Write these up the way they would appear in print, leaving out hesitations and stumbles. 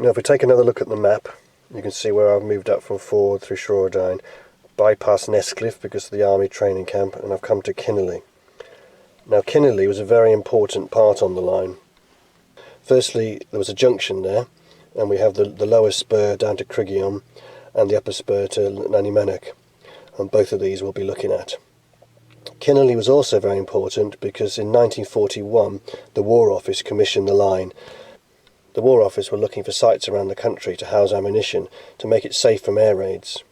Now if we take another look at the map, you can see where I've moved up from Ford through Shropshire, bypassed Nestcliff because of the army training camp, and I've come to Kinnerley. Now Kinnerley was a very important part on the line. Firstly, there was a junction there, and we have the lower spur down to Criggion and the upper spur to Llanymynech, and both of these we'll be looking at. Kinnerley was also very important because in 1941 the War Office commissioned the line. The War Office were looking for sites around the country to house ammunition to make it safe from air raids.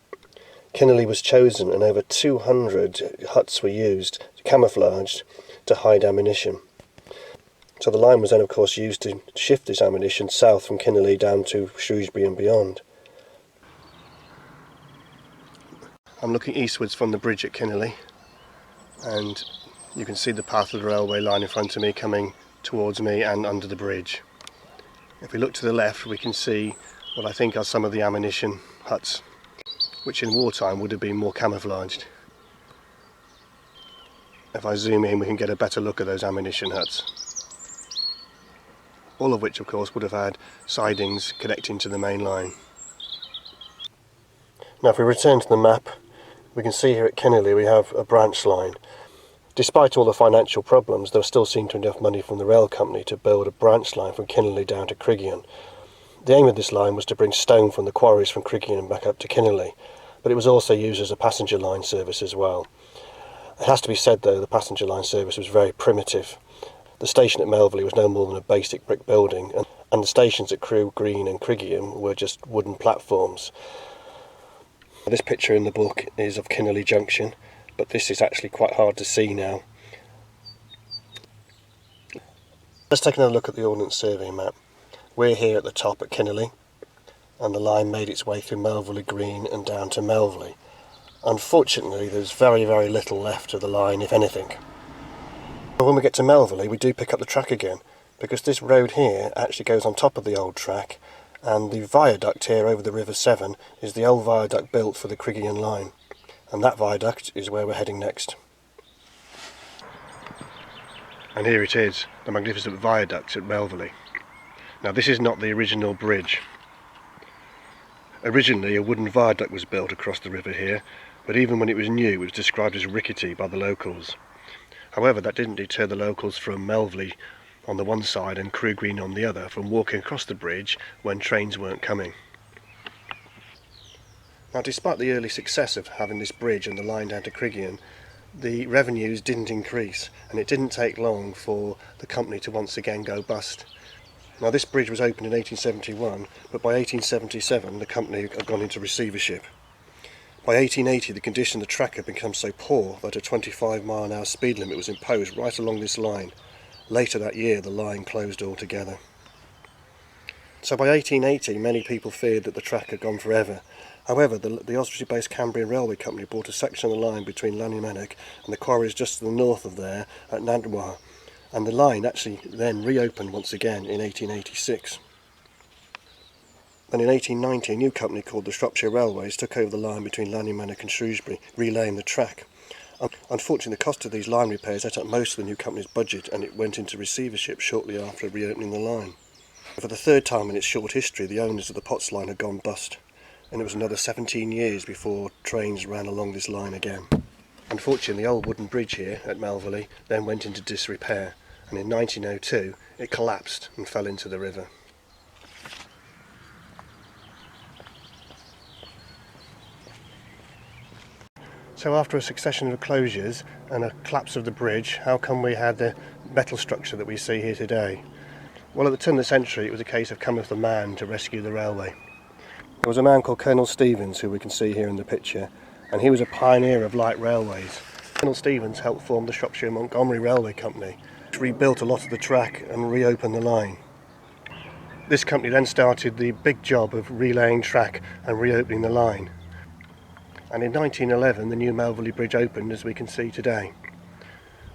Kinnerley was chosen and over 200 huts were used, camouflaged, to hide ammunition. So the line was then of course used to shift this ammunition south from Kinnerley down to Shrewsbury and beyond. I'm looking eastwards from the bridge at Kinnerley, and you can see the path of the railway line in front of me coming towards me and under the bridge. If we look to the left, we can see what I think are some of the ammunition huts, which in wartime would have been more camouflaged. If I zoom in, we can get a better look at those ammunition huts. All of which of course would have had sidings connecting to the main line. Now if we return to the map, we can see here at Kinnerley we have a branch line. Despite all the financial problems, there still seemed to be enough money from the rail company to build a branch line from Kinnerley down to Criggion. The aim of this line was to bring stone from the quarries from Criggion and back up to Kinnerley, but it was also used as a passenger line service as well. It has to be said though, the passenger line service was very primitive. The station at Melverley was no more than a basic brick building, and the stations at Crewe Green and Criggion were just wooden platforms. This picture in the book is of Kinnerley Junction, but this is actually quite hard to see now. Let's take another look at the Ordnance Survey map. We're here at the top at Kinnerley, and the line made its way through Melverley Green and down to Melverley. Unfortunately, there's very little left of the line, if anything. But when we get to Melverley, we do pick up the track again, because this road here actually goes on top of the old track, and the viaduct here over the River Severn is the old viaduct built for the Criggion line. And that viaduct is where we're heading next. And here it is, the magnificent viaduct at Melverley. Now this is not the original bridge. Originally a wooden viaduct was built across the river here, but even when it was new it was described as rickety by the locals. However, that didn't deter the locals from Melverley on the one side and Crewe Green on the other from walking across the bridge when trains weren't coming. Now, despite the early success of having this bridge and the line down to Criggion, the revenues didn't increase, and it didn't take long for the company to once again go bust. Now, this bridge was opened in 1871, but by 1877 the company had gone into receivership. By 1880 the condition of the track had become so poor that a 25-mile-an-hour speed limit was imposed right along this line. Later that year the line closed altogether. So by 1880 many people feared that the track had gone forever. However, the Oswestry-based Cambrian Railway Company bought a section of the line between Llanymynech and the quarries just to the north of there at Nantwar, and the line actually then reopened once again in 1886. Then in 1890 a new company called the Shropshire Railways took over the line between Llanymynech and Shrewsbury, relaying the track. Unfortunately, the cost of these line repairs ate up most of the new company's budget, and it went into receivership shortly after reopening the line. For the third time in its short history, the owners of the Potts line had gone bust, and it was another 17 years before trains ran along this line again. Unfortunately, the old wooden bridge here at Melverley then went into disrepair, and in 1902 it collapsed and fell into the river. So after a succession of closures and a collapse of the bridge, how come we had the metal structure that we see here today? Well, at the turn of the century it was a case of cometh the man to rescue the railway. There was a man called Colonel Stevens, who we can see here in the picture, and he was a pioneer of light railways. Colonel Stevens helped form the Shropshire and Montgomery Railway Company, which rebuilt a lot of the track and reopened the line. This company then started the big job of relaying track and reopening the line. And in 1911 the new Melverley Bridge opened, as we can see today.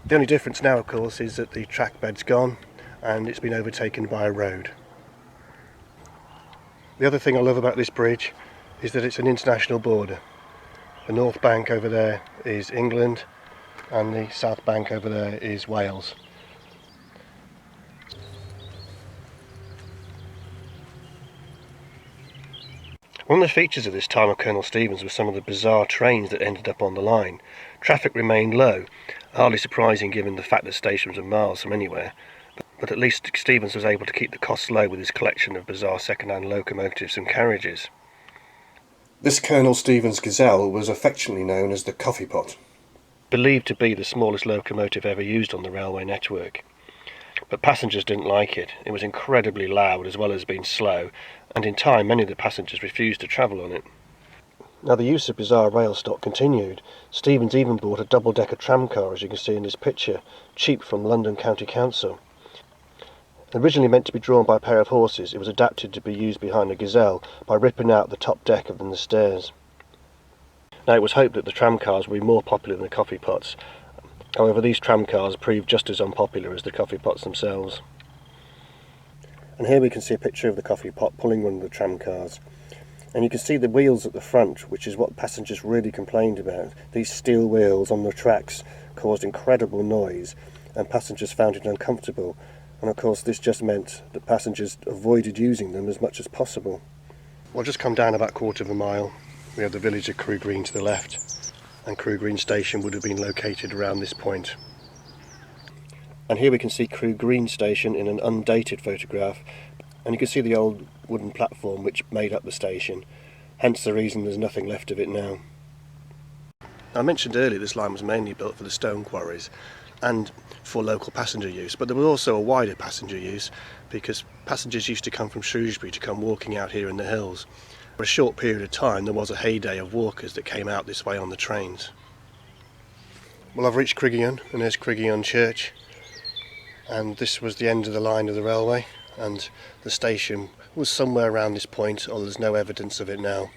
The only difference now, of course, is that the track bed's gone and it's been overtaken by a road. The other thing I love about this bridge is that it's an international border. The north bank over there is England and the south bank over there is Wales. One of the features of this time of Colonel Stevens was some of the bizarre trains that ended up on the line. Traffic remained low, hardly surprising given the fact that stations were miles from anywhere, but at least Stevens was able to keep the costs low with his collection of bizarre second-hand locomotives and carriages. This Colonel Stevens Gazelle was affectionately known as the Coffee Pot. Believed to be the smallest locomotive ever used on the railway network. But passengers didn't like it. It was incredibly loud as well as being slow, and in time many of the passengers refused to travel on it. Now the use of bizarre rail stock continued. Stevens even bought a double-decker tramcar, as you can see in this picture, cheap from London County Council. Originally meant to be drawn by a pair of horses, it was adapted to be used behind a gazelle by ripping out the top deck and the stairs. Now it was hoped that the tramcars would be more popular than the coffee pots. However, these tramcars proved just as unpopular as the coffee pots themselves. And here we can see a picture of the coffee pot pulling one of the tramcars. And you can see the wheels at the front, which is what passengers really complained about. These steel wheels on the tracks caused incredible noise, and passengers found it uncomfortable. And of course this just meant that passengers avoided using them as much as possible. We'll just come down about a quarter of a mile. We have the village of Criggion to the left, and Criggion station would have been located around this point. And here we can see Criggion station in an undated photograph, and you can see the old wooden platform which made up the station, hence the reason there's nothing left of it now. I mentioned earlier this line was mainly built for the stone quarries and for local passenger use, but there was also a wider passenger use because passengers used to come from Shrewsbury to come walking out here in the hills. For a short period of time there was a heyday of walkers that came out this way on the trains. Well, I've reached Criggion, and there's Criggion Church, and this was the end of the line of the railway, and the station was somewhere around this point, although there's no evidence of it now.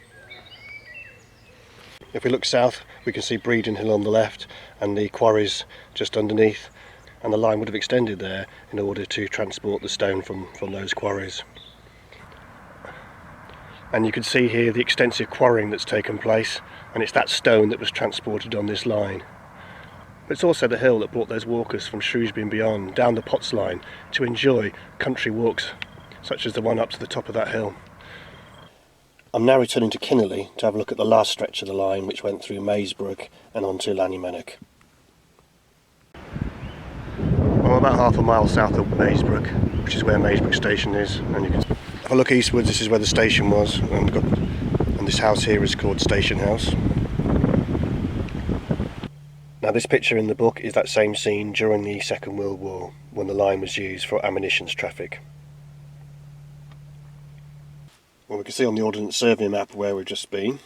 If we look south we can see Breedon Hill on the left and the quarries just underneath, and the line would have extended there in order to transport the stone from those quarries. And you can see here the extensive quarrying that's taken place, and it's that stone that was transported on this line. But it's also the hill that brought those walkers from Shrewsbury and beyond down the Potts line to enjoy country walks such as the one up to the top of that hill. I'm now returning to Kinnerley to have a look at the last stretch of the line which went through Maesbrook and on to Llanymynech. Well, about half a mile south of Maesbrook, which is where Maesbrook station is, and you can have a look eastwards. This is where the station was, and this house here is called Station House. Now this picture in the book is that same scene during the Second World War when the line was used for ammunitions traffic. Well, we can see on the Ordnance Survey map where we've just been,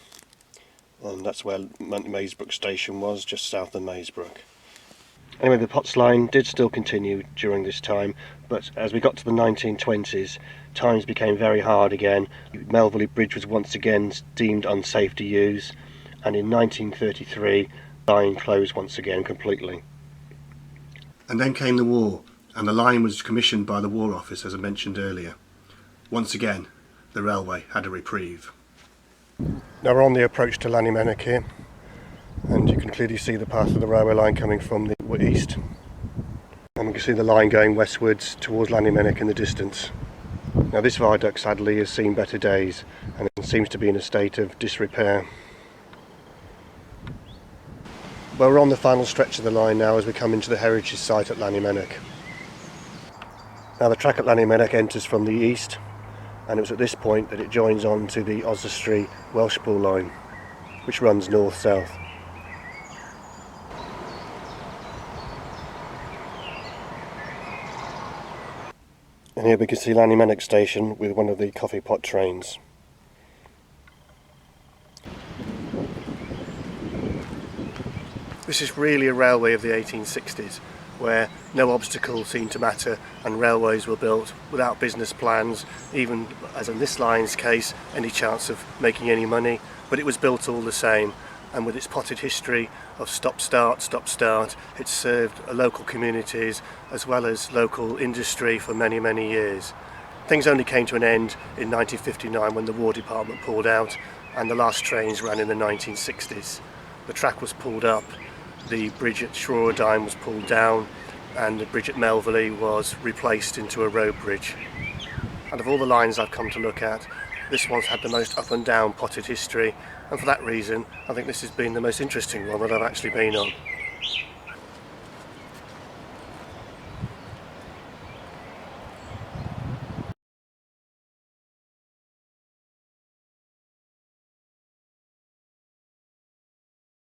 and that's where Maesbrook station was, just south of Maesbrook. Anyway, the Potts line did still continue during this time, but as we got to the 1920s, times became very hard again. Melville Bridge was once again deemed unsafe to use, and in 1933 the line closed once again completely. And then came the war, and the line was commissioned by the War Office, as I mentioned earlier. Once again the railway had a reprieve. Now we're on the approach to Llanymynech here, and you can clearly see the path of the railway line coming from the east, and we can see the line going westwards towards Llanymynech in the distance. Now this viaduct sadly has seen better days and it seems to be in a state of disrepair. Well, we're on the final stretch of the line now as we come into the heritage site at Llanymynech. Now the track at Llanymynech enters from the east, and it was at this point that it joins on to the Oswestry Welsh Pool line, which runs north-south. And here we can see Llanymynech station with one of the coffee pot trains. This is really a railway of the 1860s, where no obstacle seemed to matter and railways were built without business plans, even as in this line's case, any chance of making any money, but it was built all the same, and with its potted history of stop-start, it served local communities as well as local industry for many, many years. Things only came to an end in 1959 when the War Department pulled out and the last trains ran in the 1960s. The track was pulled up, the bridge at Shropshire was pulled down, and the bridge at Melville was replaced into a road bridge. And of all the lines I've come to look at, this one's had the most up and down potted history, and for that reason I think this has been the most interesting one that I've actually been on.